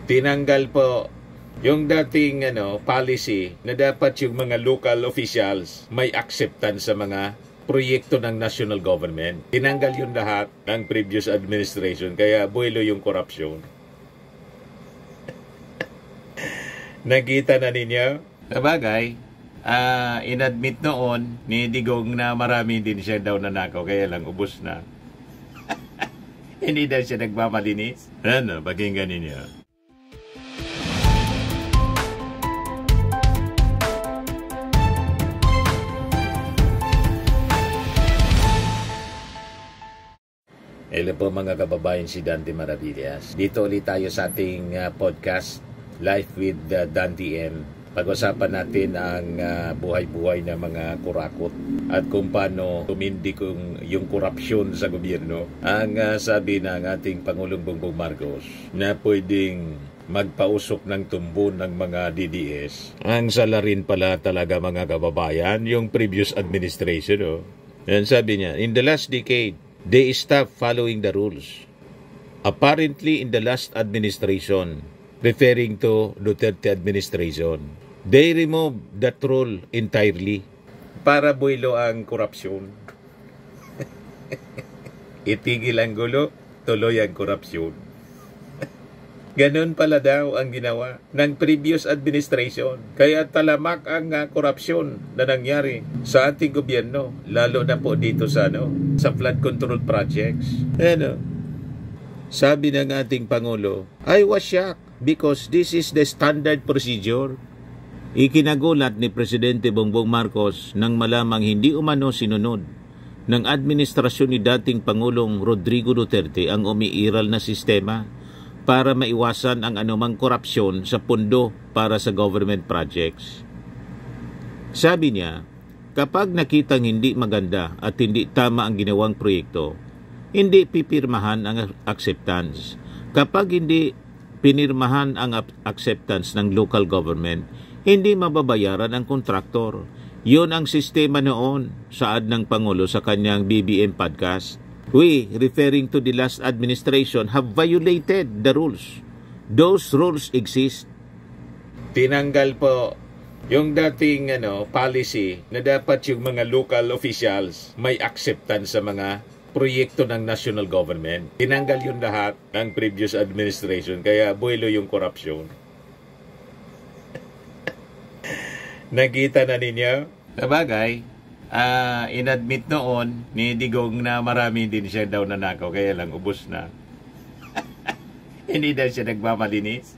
Tinanggal po yung dating policy na dapat yung mga local officials may acceptance sa mga proyekto ng national government. Tinanggal yun lahat ng previous administration, kaya buwelo yung korupsyon. Nakita na ninyo? Sabagay, inadmit noon ni Digong na marami din siya daw nanakaw, kaya lang ubos na. Hindi daw siya nagmamalinis. Pakinggan ninyo. Hello po mga kababayan, si Dante Maravillas. Dito ulit tayo sa ating podcast, Life with Dante M. Pag-usapan natin ang buhay-buhay ng mga kurakot at kung paano tumindi yung korupsyon sa gobyerno. Ang sabi ng ating Pangulong Bongbong Marcos na pwedeng magpausok ng tumbon ng mga DDS. Ang salarin pala talaga mga kababayan, yung previous administration. Yan sabi niya, in the last decade, they stopped following the rules. Apparently, in the last administration, referring to Duterte administration, they removed that rule entirely. Para buwelo ang korupsyon. Itigil ang gulo, tuloy ang korupsyon. Ganon pala daw ang ginawa ng previous administration. Kaya talamak ang korupsyon na nangyari sa ating gobyerno, lalo na po dito sa flood control projects. Sabi ng ating Pangulo, I was shocked because this is the standard procedure. Ikinagulat ni Presidente Bongbong Marcos nang malamang hindi umano sinunod ng administrasyon ni dating Pangulong Rodrigo Duterte ang umiiral na sistema para maiwasan ang anumang korupsyon sa pondo para sa government projects. Sabi niya, kapag nakitang hindi maganda at hindi tama ang ginawang proyekto, hindi pipirmahan ang acceptance. Kapag hindi pinirmahan ang acceptance ng local government, hindi mababayaran ang kontraktor. Yun ang sistema noon, saad ng Pangulo sa kanyang BBM podcast. We, referring to the last administration, have violated the rules. Those rules exist. Tinanggal po yung dating policy na dapat yung mga local officials may acceptance sa mga proyekto ng national government. Tinanggal yun lahat ng previous administration, kaya buwelo yung korupsyon. Nakita na ninyo? Sabagay, inadmit noon ni Digong na marami din siya daw nanakaw, kaya lang ubos na. Hindi daw siya nagmamalinis.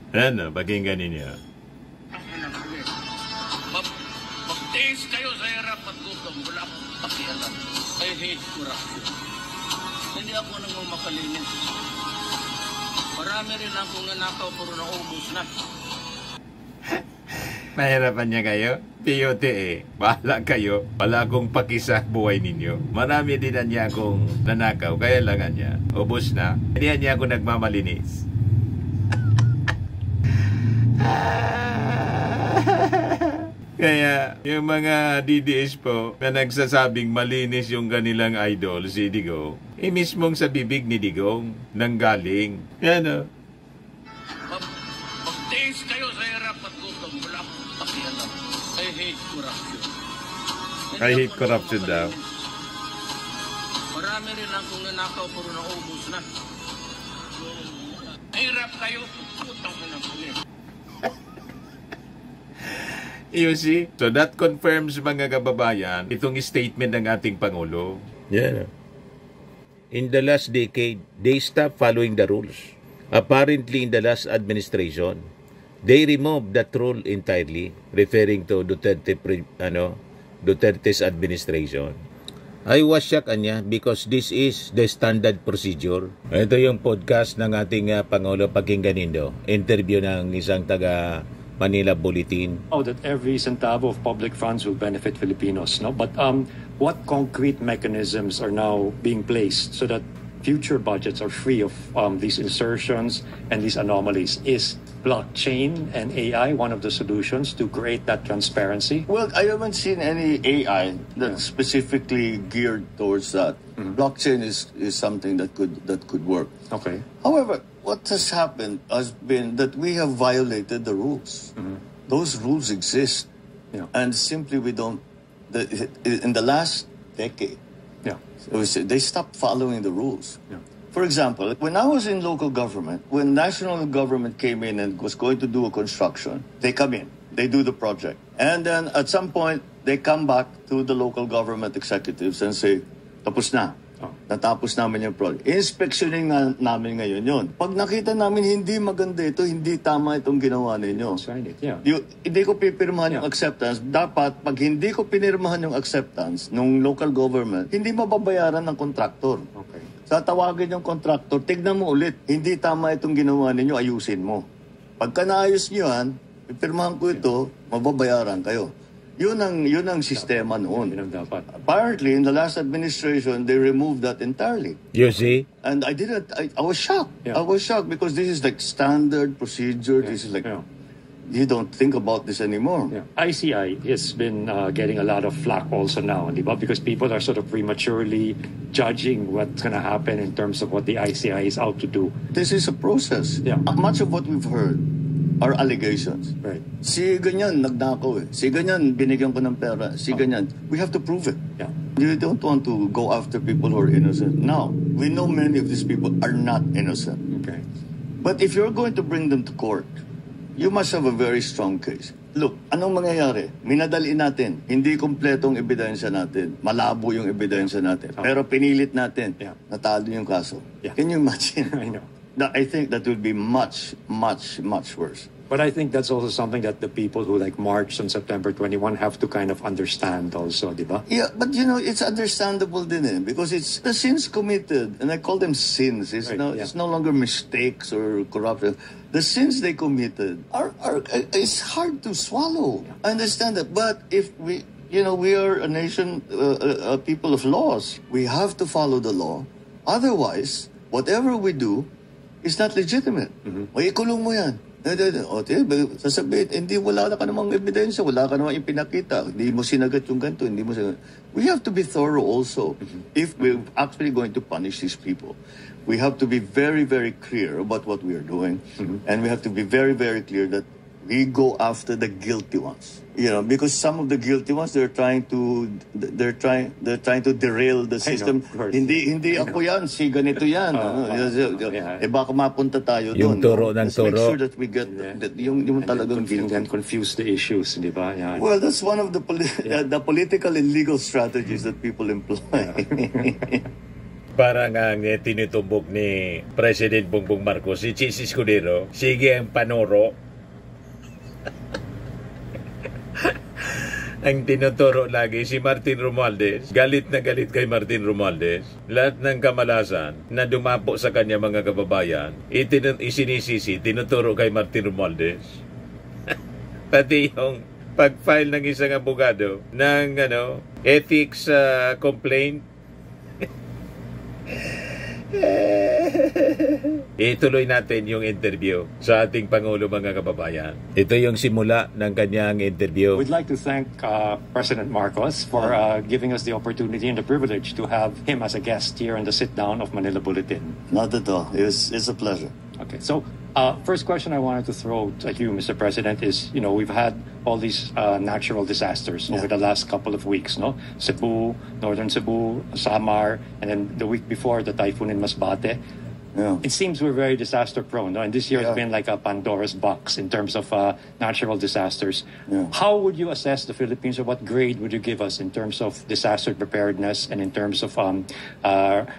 Pakinggan ninyo. Magtiis kayo sa hirap at gutom. Wala akong pakialam. I hate corruption. Hindi ako nang makalinis. Marami rin akong nanakaw pero naubos na. Mahirapan niya kayo? POTE, bahala kayo. Wala akong pakisa buhay ninyo. Marami din niya akong nanakaw, kaya lang niya. Ubos na. Hindi niya ako nagmamalinis. Kaya yung mga DDS po na nagsasabing malinis yung kanilang idol, si Digong, mismong sa bibig ni Digong nanggaling. Yan Magtiis kayo sa hirap at gutom. Wala akong pakialam. I hate corruption. I hate corruption daw. Marami rin akong nanakaw pero naubos na. Hirap kayo. Putang na puli. You see? So that confirms mga kababayan itong statement ng ating Pangulo. Yeah. In the last decade, they stopped following the rules. Apparently in the last administration, they removed that rule entirely, referring to Duterte's administration. I was shocked because this is the standard procedure. Ito yung podcast ng ating Pangulo, pakinggan nindo. Interview ng isang taga Manila Bulletin. That every centavo of public funds will benefit Filipinos, no? But what concrete mechanisms are now being placed so that future budgets are free of these insertions and these anomalies? Is blockchain and AI one of the solutions to create that transparency? Well, I haven't seen any AI that's specifically geared towards that. Blockchain is something that could work. Okay. However, what has happened has been that we have violated the rules. Those rules exist, and simply we don't. In the last decade, they stopped following the rules. For example, when I was in local government, when national government came in and was going to do a construction, they come in, they do the project, and then at some point they come back to the local government executives and say, tapos na. Natapos namin yung project. Inspeksyonin namin ngayon yun. Pag nakita namin hindi maganda ito, hindi tama itong ginawa ninyo. Hindi ko pipirmahan yung acceptance. Dapat, pag hindi ko pinirmahan yung acceptance ng local government, hindi mababayaran ng contractor. Okay. Tawagin yung contractor, tignan mo ulit, hindi tama itong ginawa ninyo, ayusin mo. Pagka naayos nyo yan, pipirmahan ko ito, mababayaran kayo. Yun ang sistema noon. Apparently, in the last administration, they removed that entirely. You see? And I was shocked. I was shocked because this is like standard procedure. This is like, you don't think about this anymore. ICI has been getting a lot of flack also now, because people are sort of prematurely judging what's going to happen in terms of what the ICI is out to do. This is a process. Much of what we've heard are allegations. Right. Si ganyan, nagnakaw eh. Si ganyan, binigyan ko ng pera. Si ganyan. We have to prove it. You don't want to go after people who are innocent. Now, we know many of these people are not innocent. Okay. But if you're going to bring them to court, you must have a very strong case. Look, anong mangyayari? Minadali natin. Hindi kompletong ebidensya natin. Malabo yung ebidensya natin. Pero pinilit natin. Natalo yung kaso. Can you imagine? I know. I think that would be much, much, much worse. But I think that's also something that the people who marched on September 21 have to kind of understand also, di ba? Yeah, but it's understandable din because it's the sins committed, and I call them sins. It's it's no longer mistakes or corruption. The sins they committed it's hard to swallow. I understand that, but if we are a nation, a people of laws, we have to follow the law. Otherwise, whatever we do is not legitimate. May ikulong mo yan. Sasabihin, hindi, wala ka namang ebidensya, wala ka namang ipinakita, hindi mo sinagat yung ganito, hindi mo sinagat. We have to be thorough also. If we're actually going to punish these people, we have to be very, very clear about what we are doing, and we have to be very, very clear that we go after the guilty ones. Because some of the guilty ones, they're trying to derail the system. Hindi ako yan, si ganito yan. Baka mapunta tayo doon. Yung turo ng turo. Make sure that we get yung talagang guilty. And confuse the issues, di ba? Well, that's one of the political and legal strategies that people employ. Parang ang tinutumbok ni President Bongbong Marcos, si Chis Escudero, sige ang panoro. Ang tinuturo lagi si Martin Romualdez, galit na galit kay Martin Romualdez. Lahat ng kamalasan na dumapo sa kanya mga kababayan, isinisisi, tinuturo kay Martin Romualdez. Pati yung pag-file ng isang abogado ng ethics complaint. Ituloy natin yung interview sa ating Pangulo, mga kababayan. Ito yung simula ng kanyang interview. We'd like to thank President Marcos for giving us the opportunity and the privilege to have him as a guest here in the sit-down of Manila Bulletin. Not at all. It's a pleasure. Okay, so first question I wanted to throw at you, Mr. President, is, we've had all these natural disasters over the last couple of weeks, no? Cebu, Northern Cebu, Samar, and then the week before, the typhoon in Masbate. Yeah. It seems we're very disaster prone, no? And this year has been like a Pandora's box in terms of natural disasters. Yeah. How would you assess the Philippines, or what grade would you give us in terms of disaster preparedness and in terms of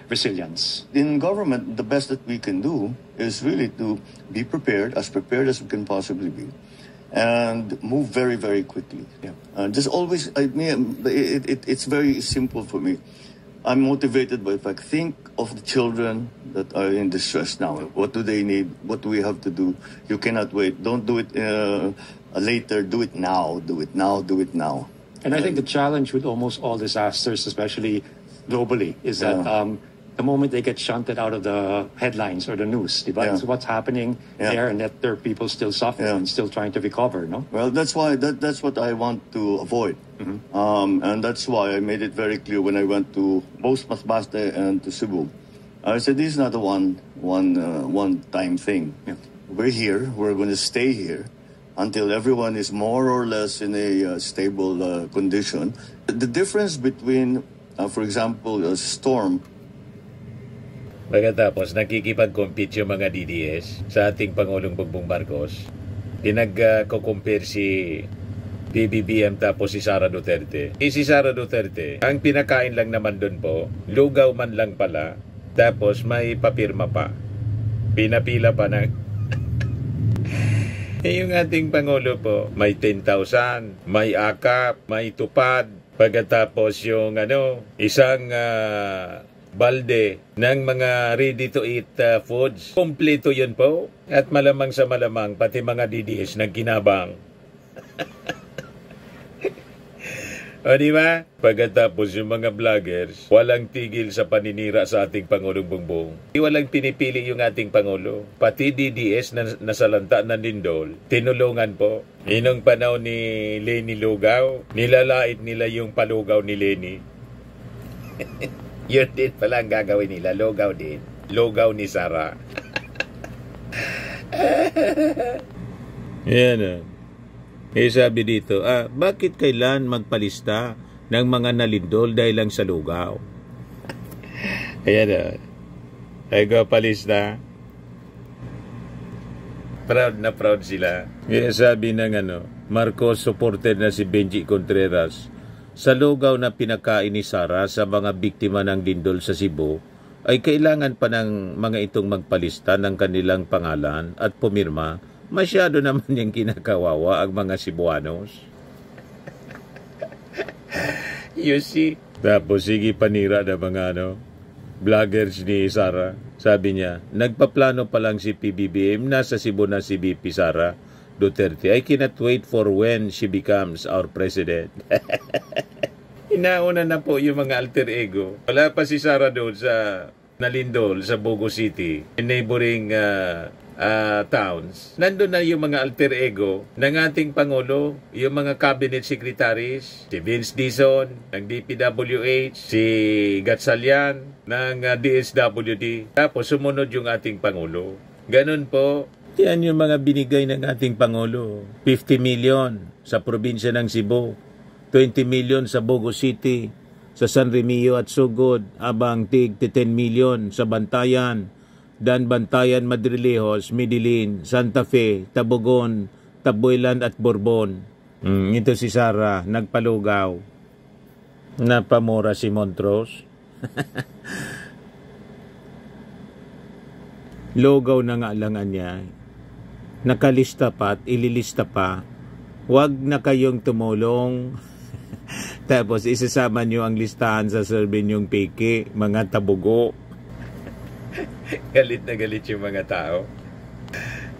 resilience? In government, the best that we can do is really to be prepared as we can possibly be, and move very, very quickly. Just always, it's very simple for me. I'm motivated by the fact, think of the children that are in distress now. What do they need? What do we have to do? You cannot wait. Don't do it later. Do it now. Do it now. Do it now. And I think the challenge with almost all disasters, especially globally, is that the moment they get shunted out of the headlines or the news, it's what's happening there, and that there are people still suffering and still trying to recover, no? Well, that's why that's what I want to avoid. And that's why I made it very clear when I went to both Masbate and to Cebu I said, this is not a one-time thing. Yeah. We're here. We're going to stay here until everyone is more or less in a stable condition. The difference between, for example, a storm. Pagkatapos, nakikipag-compete yung mga DDS sa ating Pangulong Bongbong Marcos. Pinag-compare si PBBM tapos si Sara Duterte. Si Sara Duterte, ang pinakain lang naman doon po, lugaw man lang pala, tapos may papirma pa. Pinapila pa na. Yung ating Pangulo po, may 10,000, may akap, may tupad. Pagkatapos yung isang balde ng mga ready-to-eat foods. Kompleto yun po. At malamang sa malamang, pati mga DDS nagkinabang. O diba? Pagkatapos yung mga vloggers, walang tigil sa paninira sa ating Pangulong Bongbong. Walang pinipili yung ating Pangulo. Pati DDS na nasalanta ng lindol, tinulungan po. Inong panahon ni Leni Lugaw, nilalait nila yung palugaw ni Leni. Yun din pala ang gagawin nila. Lugaw din. Lugaw ni Sara. Yan sabi dito, bakit kailan magpalista ng mga nalindol dahil lang sa lugaw? Ayan ay palista. Proud na proud sila. Kaya sabi ng Marcos supporter na si Benji Contreras, sa lugaw na pinakain ni Sara sa mga biktima ng lindol sa Cebu, ay kailangan pa ng mga itong magpalista ng kanilang pangalan at pumirma. Masyado naman yung kinakawawa ang mga Cebuanos. You see? Tapos sige panira na mga vloggers ni Sara. Sabi niya, nagpaplano pa lang si PBBM, nasa Cebu na si BP Sara Duterte. I cannot wait for when she becomes our president. Inauna na po yung mga alter ego. Wala pa si Sara doon sa Nalindol, sa Bogo City, neighboring towns. Nandun na yung mga alter ego ng ating Pangulo, yung mga cabinet secretaries, si Vince Dizon ng DPWH, si Gatchalian ng DSWD. Tapos sumunod yung ating Pangulo. Ganun po. Yan yung mga binigay ng ating Pangulo. 50 million sa probinsya ng Cebu, 20 million sa Bogo City, sa San Remigio at Sugod, abang tig 10 million sa Bantayan, Dan Bantayan, Madrilejos, Medellin, Santa Fe, Tabogon, Tabuelan at Bourbon. Ito si Sara, nagpalugaw. Napamura si Montrose. Lugaw na nga langan niya. Nakalista pa at ililista pa. Huwag na kayong tumulong. Tapos isasama nyo ang listahan sa survey nyong piki, mga tabugo. Galit na galit yung mga tao.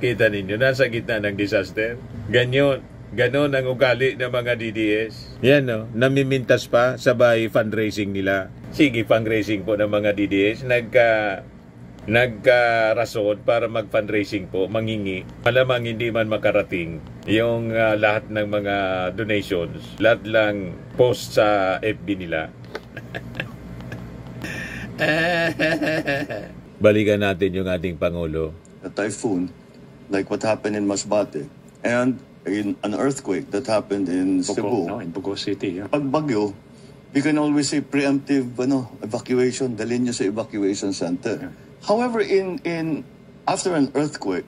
Kita ninyo, nasa gitna ng disaster. Ganon ang ugali ng mga DDS. Yan namimintas pa sabay fundraising nila. Sige, fundraising po ng mga DDS. Nagkarason para mag-fundraising po, mangingi. Malamang hindi man makarating yung lahat ng mga donations. Lahat lang post sa FB nila. Balikan natin yung ating Pangulo. A typhoon, like what happened in Masbate, and in an earthquake that happened in Cebu. In Bogo City. Yeah. Pag bagyo, we can always say preemptive evacuation, dalhin nyo sa evacuation center. Yeah. However, after an earthquake,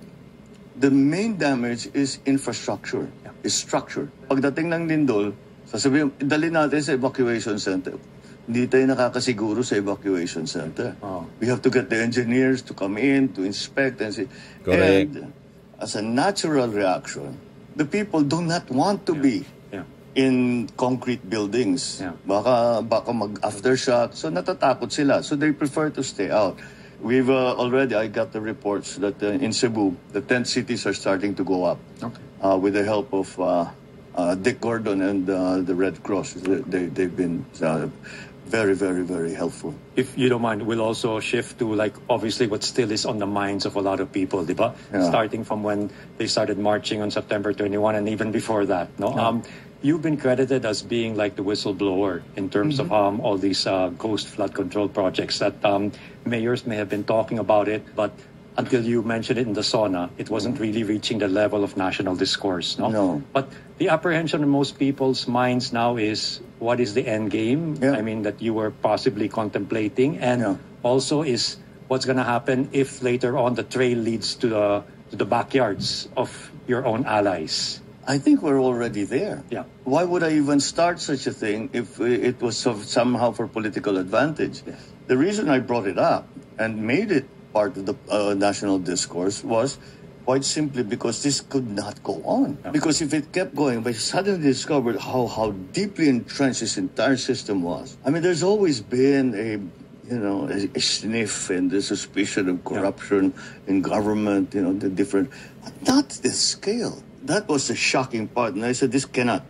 the main damage is infrastructure, is structure. Pagdating ng lindol, sasabihin, dalhin natin sa evacuation center. Hindi tayo nakakasiguro sa evacuation center. We have to get the engineers to come in, to inspect and see. Correct. And as a natural reaction, the people do not want to be in concrete buildings. Yeah. Baka mag-aftershock. So natatakot sila. So they prefer to stay out. We've I got the reports that in Cebu, the tent cities are starting to go up. Okay. With the help of Dick Gordon and the Red Cross. They've been very, very, very helpful. If you don't mind, we'll also shift to obviously what still is on the minds of a lot of people, diba? Yeah. Starting from when they started marching on September 21 and even before that, no? Yeah. you've been credited as being like the whistleblower in terms of all these ghost flood control projects that mayors may have been talking about it, but until you mentioned it in the SONA, it wasn't really reaching the level of national discourse. No. But the apprehension in most people's minds now is, what is the end game? Yeah. I mean, that you were possibly contemplating, and also is what's going to happen if later on the trail leads to the backyards of your own allies. I think we're already there. Yeah. Why would I even start such a thing if it was somehow for political advantage? Yes. The reason I brought it up and made it part of the national discourse was quite simply because this could not go on. Yeah. Because if it kept going, we suddenly discovered how deeply entrenched this entire system was. I mean, there's always been a sniff and the suspicion of corruption in government, the different, but not this scale. That was the shocking part. And I said,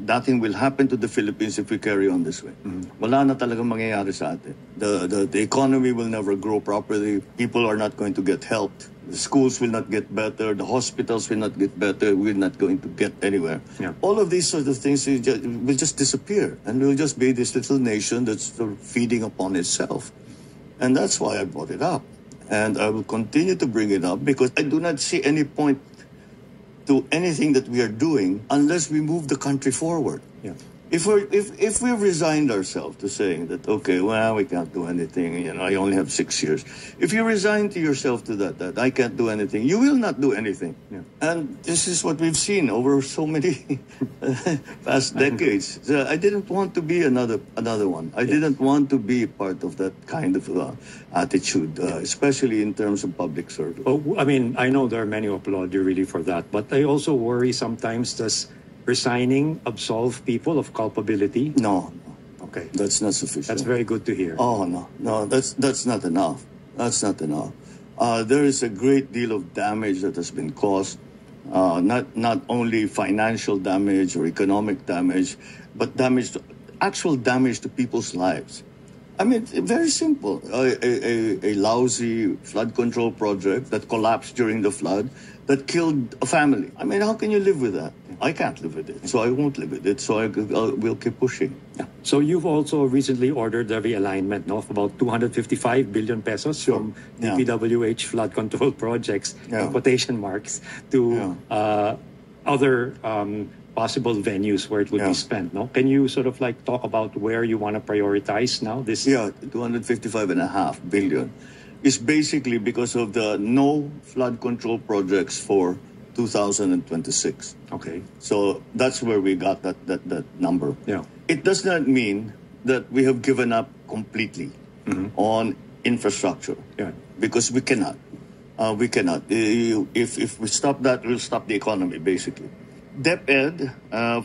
nothing will happen to the Philippines if we carry on this way. Wala na talagang mangyayari sa atin. The economy will never grow properly. People are not going to get helped. The schools will not get better. The hospitals will not get better. We're not going to get anywhere. Yeah. All of these sort of things will just disappear. And we'll just be this little nation that's sort of feeding upon itself. And that's why I brought it up. And I will continue to bring it up because I do not see any point to anything that we are doing unless we move the country forward. Yeah. If we've resigned ourselves to saying that, okay, well, we can't do anything, I only have 6 years. If you resign to yourself to that I can't do anything, you will not do anything. Yeah. And this is what we've seen over so many past decades. So I didn't want to be another one. I didn't want to be part of that kind of attitude, especially in terms of public service. Oh, I mean, I know there are many who applaud you really for that, but I also worry sometimes, does resigning absolve people of culpability? No. Okay. That's not sufficient. That's very good to hear. Oh, no, that's not enough. That's not enough. There is a great deal of damage that has been caused, not only financial damage or economic damage, but actual damage to people's lives. I mean, very simple. A lousy flood control project that collapsed during the flood that killed a family. I mean, how can you live with that? I can't live with it, so I won't live with it. So I will keep pushing. Yeah. So you've also recently ordered the realignment of about 255 billion pesos from DPWH flood control projects, in quotation marks, to other possible venues where it would be spent. No, can you sort of like talk about where you want to prioritize now? This 255.5 billion is basically because of the no flood control projects for 2026. Okay. So that's where we got that number. Yeah. It does not mean that we have given up completely on infrastructure. Yeah. Because we cannot. We cannot. If we stop that, we'll stop the economy, basically. DepEd,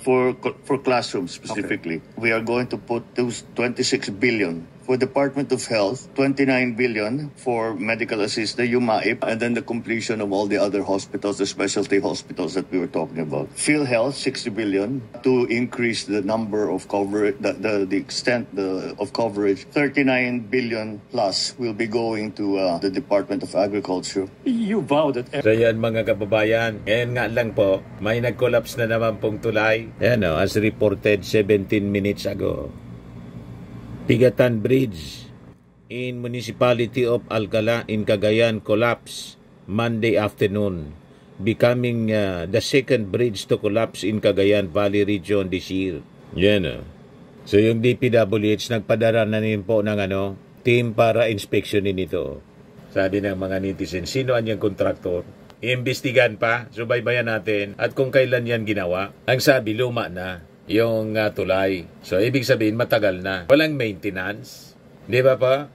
for classrooms specifically, we are going to put 26 billion. For Department of Health, 29 billion for medical assistance, UMAIP, and then the completion of all the other hospitals, the specialty hospitals that we were talking about. PhilHealth, 60 billion to increase the number of coverage, the extent of coverage. 39 billion plus will be going to the Department of Agriculture. You vow that... So yan mga kababayan, ngayon nga lang po, may nag-collapse na naman pong tulay. Yan as reported 17 minutes ago. Pigatan Bridge in Municipality of Alcala in Cagayan collapse Monday afternoon, becoming the second bridge to collapse in Cagayan Valley region this year. Yan So yung DPWH nagpadala na rin po ng team para inspeksyonin ito. Sabi ng mga netizen, sino ang yung kontraktor? Iimbestigan pa, subaybayan natin at kung kailan yan ginawa. Ang sabi, luma na yung tulay. So, ibig sabihin, matagal na. Walang maintenance. Di ba pa?